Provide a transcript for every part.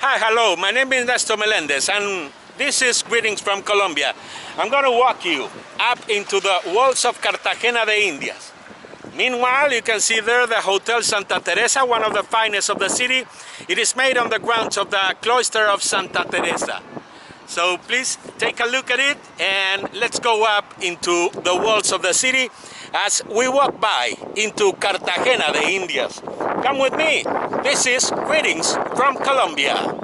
Hi, hello, my name is Nestor Melendez and this is Greetings from Colombia. I'm going to walk you up into the walls of Cartagena de Indias. Meanwhile, you can see there the Hotel Santa Teresa, one of the finest of the city. It is made on the grounds of the cloister of Santa Teresa. So please take a look at it and let's go up into the walls of the city as we walk by into Cartagena de Indias. Come with me. This is Greetings from Colombia.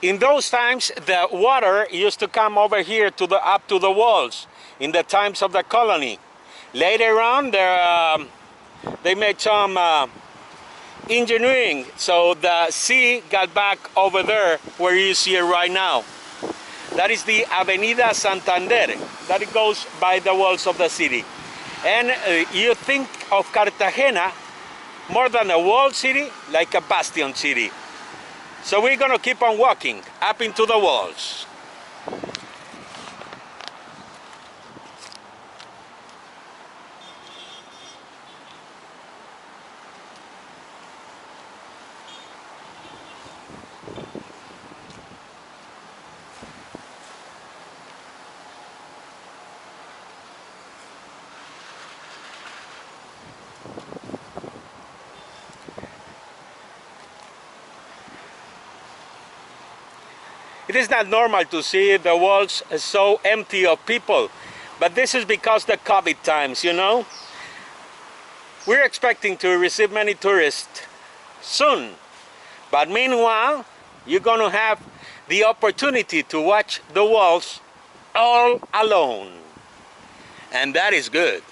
In those times, the water used to come over here to up to the walls in the times of the colony. Later on, they made some engineering, so the sea got back over there where you see it right now. That is the Avenida Santander, that it goes by the walls of the city. And you think of Cartagena more than a walled city, like a bastion city. So we're going to keep on walking up into the walls. It is not normal to see the walls so empty of people, but this is because the COVID times, you know. We're expecting to receive many tourists soon, but meanwhile, you're going to have the opportunity to watch the walls all alone, and that is good.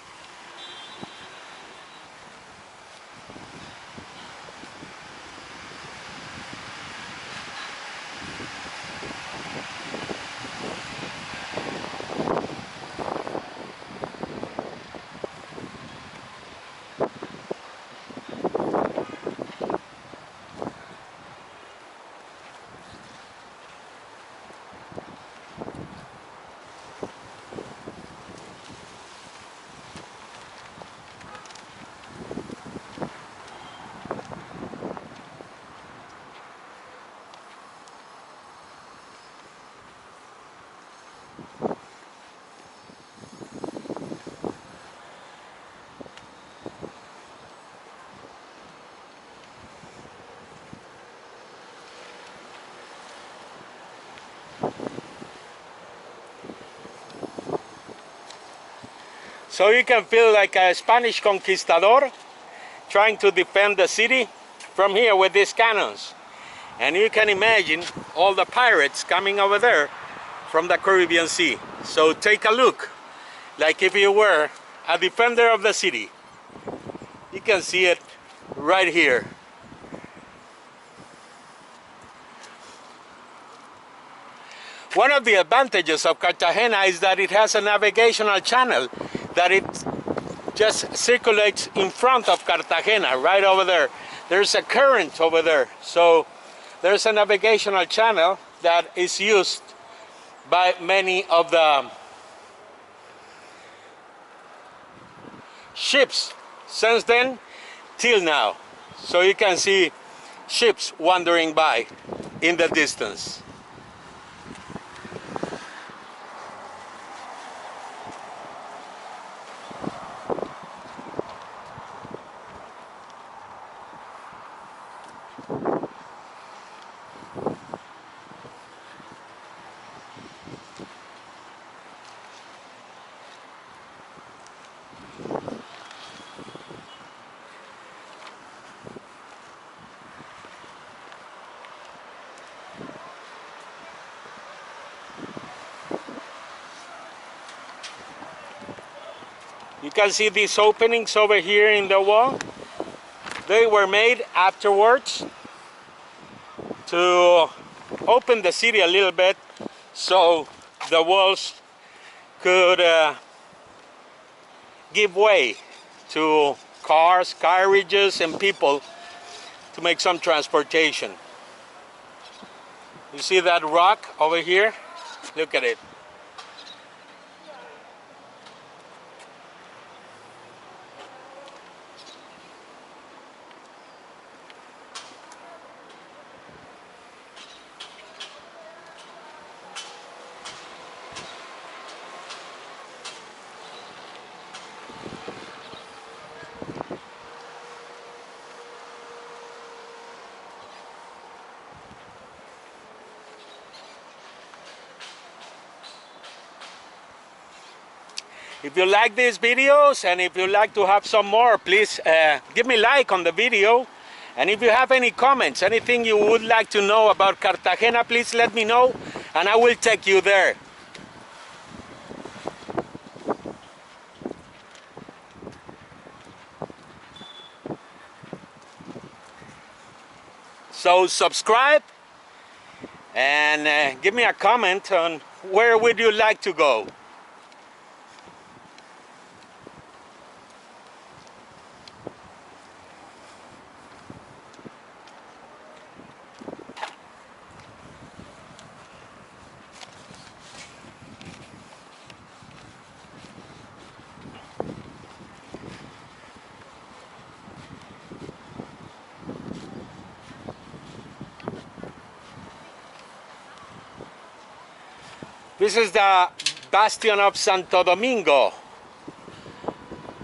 So you can feel like a Spanish conquistador trying to defend the city from here with these cannons. And you can imagine all the pirates coming over there from the Caribbean Sea. So take a look, like if you were a defender of the city. You can see it right here. One of the advantages of Cartagena is that it has a navigational channel, that it just circulates in front of Cartagena, right over there. There's a current over there, so there's a navigational channel that is used by many of the ships since then till now. So you can see ships wandering by in the distance. You can see these openings over here in the wall. They were made afterwards to open the city a little bit so the walls could give way to cars, carriages, and people to make some transportation. You see that rock over here? Look at it. If you like these videos and if you like to have some more, please give me a like on the video. And if you have any comments, anything you would like to know about Cartagena, please let me know and I will take you there. So subscribe and give me a comment on where would you like to go. This is the bastion of Santo Domingo,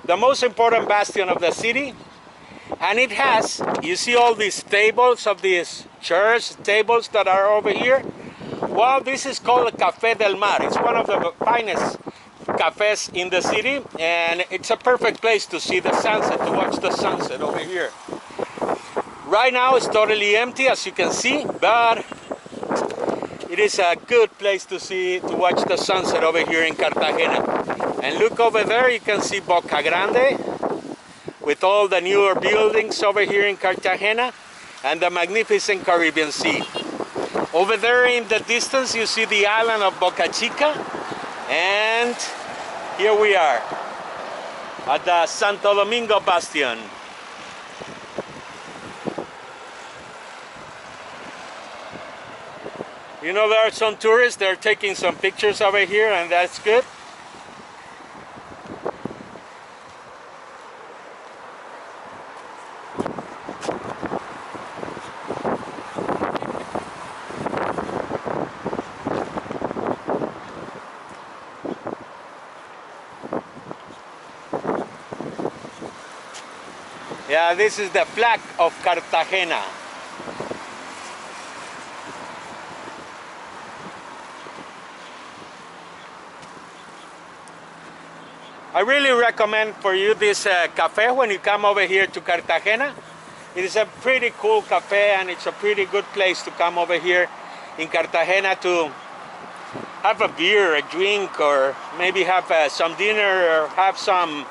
the most important bastion of the city. And it has, you see all these tables of these chairs, tables that are over here? Well, this is called the Café del Mar. It's one of the finest cafes in the city, and it's a perfect place to see the sunset, to watch the sunset over here. Right now it's totally empty, as you can see, but it is a good place to watch the sunset over here in Cartagena. And look over there, you can see Boca Grande with all the newer buildings over here in Cartagena and the magnificent Caribbean Sea. Over there in the distance, you see the island of Boca Chica, and here we are at the Santo Domingo Bastion. You know, there are some tourists, they're taking some pictures over here, and that's good. Yeah, this is the flag of Cartagena. I really recommend for you this cafe when you come over here to Cartagena. It is a pretty cool cafe and it's a pretty good place to come over here in Cartagena to have a beer, a drink, or maybe have some dinner or have some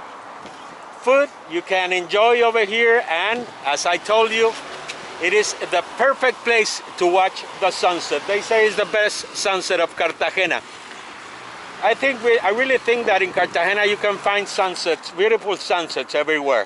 food you can enjoy over here. And as I told you, it is the perfect place to watch the sunset. They say it's the best sunset of Cartagena. I really think that in Cartagena you can find sunsets, beautiful sunsets everywhere.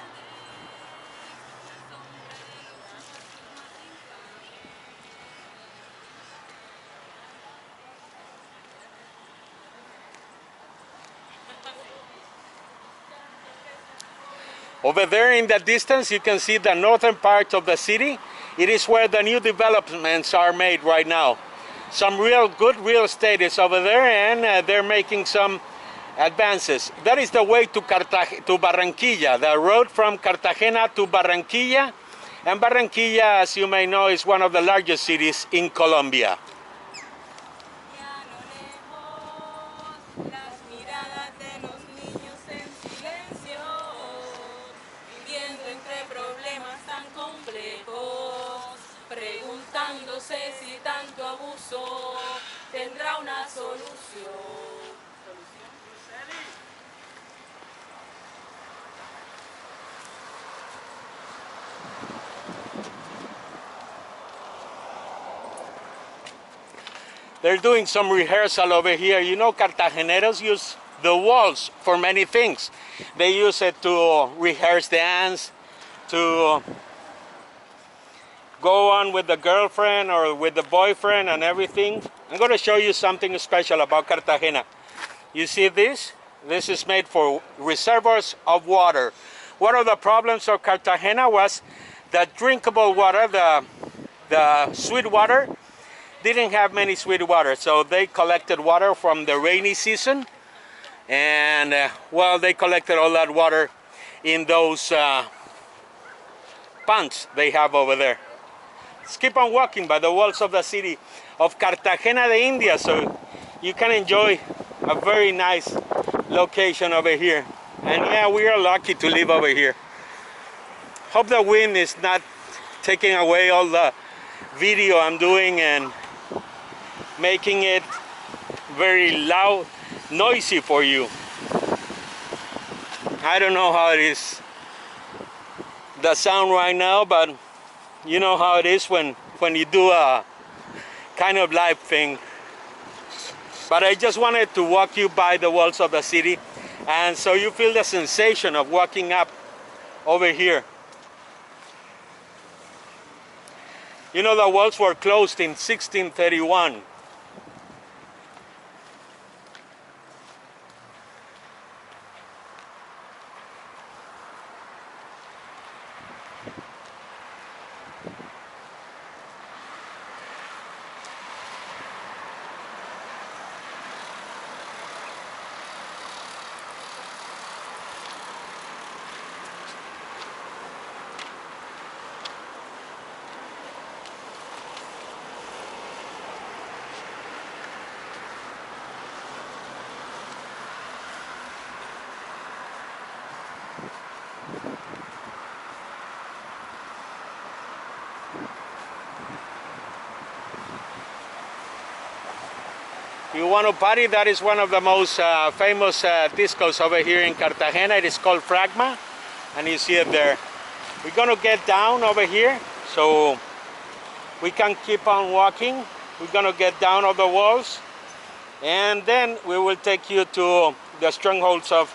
Over there in the distance you can see the northern part of the city. It is where the new developments are made right now. Some good real estate is over there, and they're making some advances. That is the way to Barranquilla, the road from Cartagena to Barranquilla. And Barranquilla, as you may know, is one of the largest cities in Colombia. Si tanto abuso tendrá una solución. They're doing some rehearsal over here. You know, Cartageneros use the walls for many things. They use it to rehearse dance, to go on with the girlfriend or with the boyfriend and everything. I'm going to show you something special about Cartagena. You see this? This is made for reservoirs of water. One of the problems of Cartagena was that drinkable water, the sweet water, didn't have many sweet water. So they collected water from the rainy season. And well, they collected all that water in those ponds they have over there. Let's keep on walking by the walls of the city of Cartagena de India, so you can enjoy a very nice location over here. And yeah, we are lucky to live over here. Hope the wind is not taking away all the video I'm doing and making it very loud, noisy for you. I don't know how it is, the sound right now, but you know how it is when you do a kind of live thing. But I just wanted to walk you by the walls of the city, and so you feel the sensation of walking up over here. You know, the walls were closed in 1631. You want to party? That is one of the most famous discos over here in Cartagena. It is called Fragma, and you see it there. We're going to get down over here so we can keep on walking. We're going to get down of the walls, and then we will take you to the strongholds of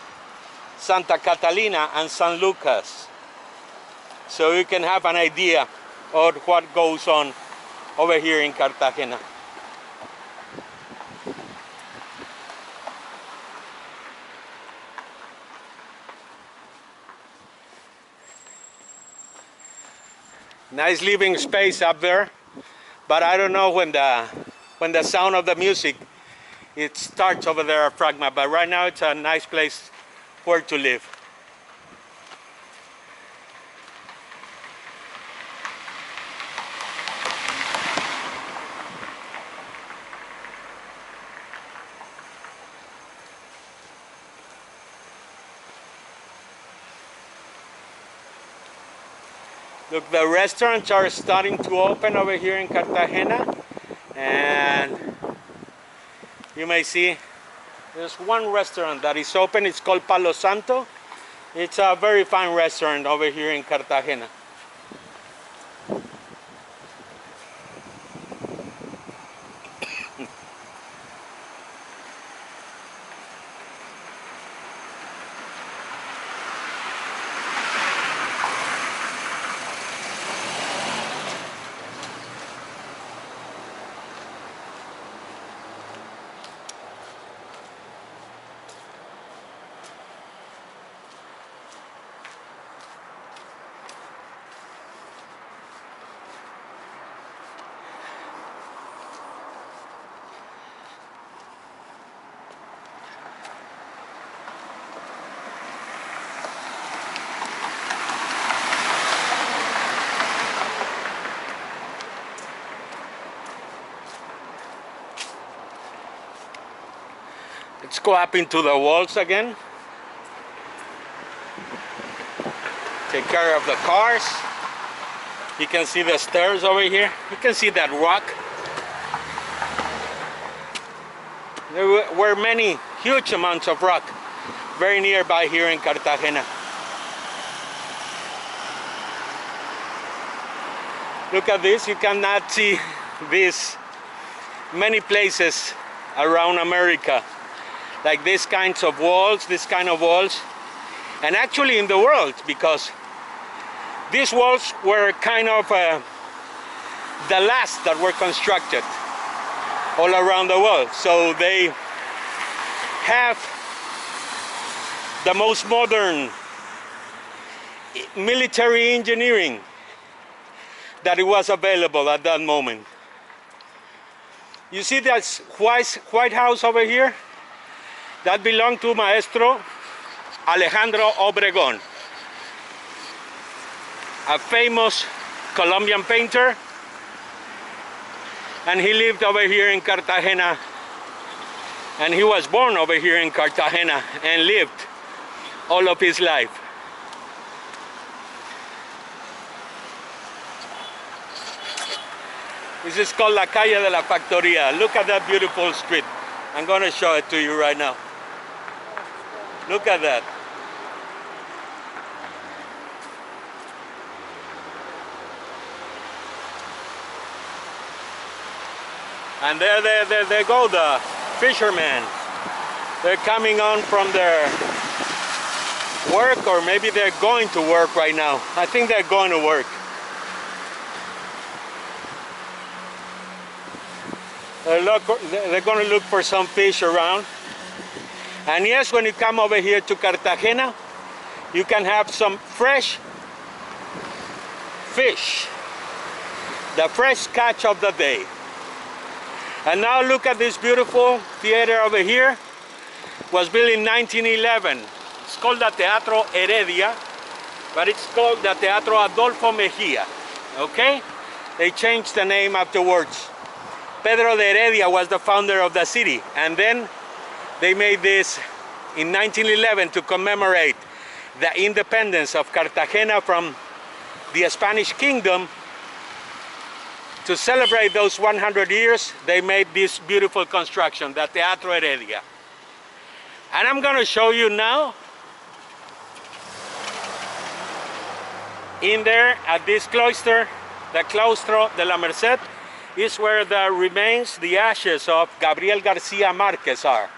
Santa Catalina and San Lucas, so you can have an idea of what goes on over here in Cartagena. Nice living space up there, but I don't know when the sound of the music it starts over there at Fragma. But right now it's a nice place where to live. Look, the restaurants are starting to open over here in Cartagena, and you may see there's one restaurant that is open. It's called Palo Santo. It's a very fine restaurant over here in Cartagena. Let's go up into the walls again. Take care of the cars. You can see the stairs over here. You can see that rock. There were many huge amounts of rock very nearby here in Cartagena. Look at this. You cannot see this many places around America, like these kinds of walls, and actually in the world, because these walls were kind of the last that were constructed all around the world. So they have the most modern military engineering that it was available at that moment. You see that White House over here? That belonged to Maestro Alejandro Obregón, a famous Colombian painter, and he lived over here in Cartagena, and he was born over here in Cartagena and lived all of his life. This is called La Calle de la Factoría. Look at that beautiful street. I'm going to show it to you right now. Look at that. And there they go, the fishermen. They're coming on from their work, or maybe they're going to work right now. I think they're going to work. They're going to look for some fish around. And yes, when you come over here to Cartagena, you can have some fresh fish, the fresh catch of the day. And now look at this beautiful theater over here. It was built in 1911. It's called the Teatro Heredia, but it's called the Teatro Adolfo Mejia. Okay? They changed the name afterwards. Pedro de Heredia was the founder of the city, and then they made this in 1911 to commemorate the independence of Cartagena from the Spanish kingdom. To celebrate those 100 years, they made this beautiful construction, the Teatro Heredia. And I'm going to show you now, in there at this cloister, the Claustro de la Merced, is where the remains, the ashes of Gabriel García Márquez are.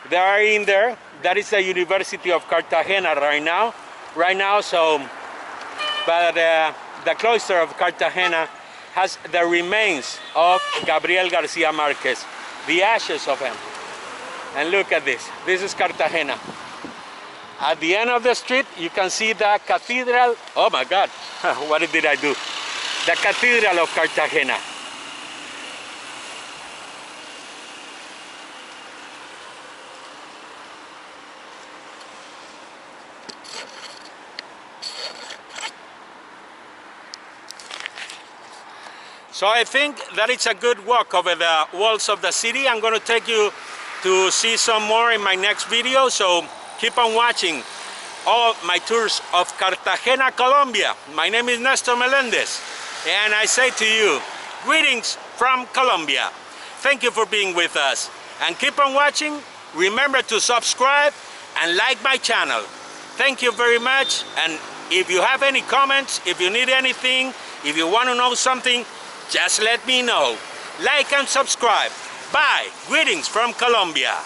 They are in there. That is the University of Cartagena right now. But the cloister of Cartagena has the remains of Gabriel García Márquez, the ashes of him. And look at this. This is Cartagena. At the end of the street, you can see the cathedral. Oh my God, what did I do? The Cathedral of Cartagena. So I think that it's a good walk over the walls of the city. I'm going to take you to see some more in my next video, so keep on watching all my tours of Cartagena, Colombia. My name is Nestor Melendez, and I say to you, greetings from Colombia. Thank you for being with us, and keep on watching. Remember to subscribe and like my channel. Thank you very much, and if you have any comments, if you need anything, if you want to know something, just let me know. Like and subscribe. Bye. Greetings from Colombia.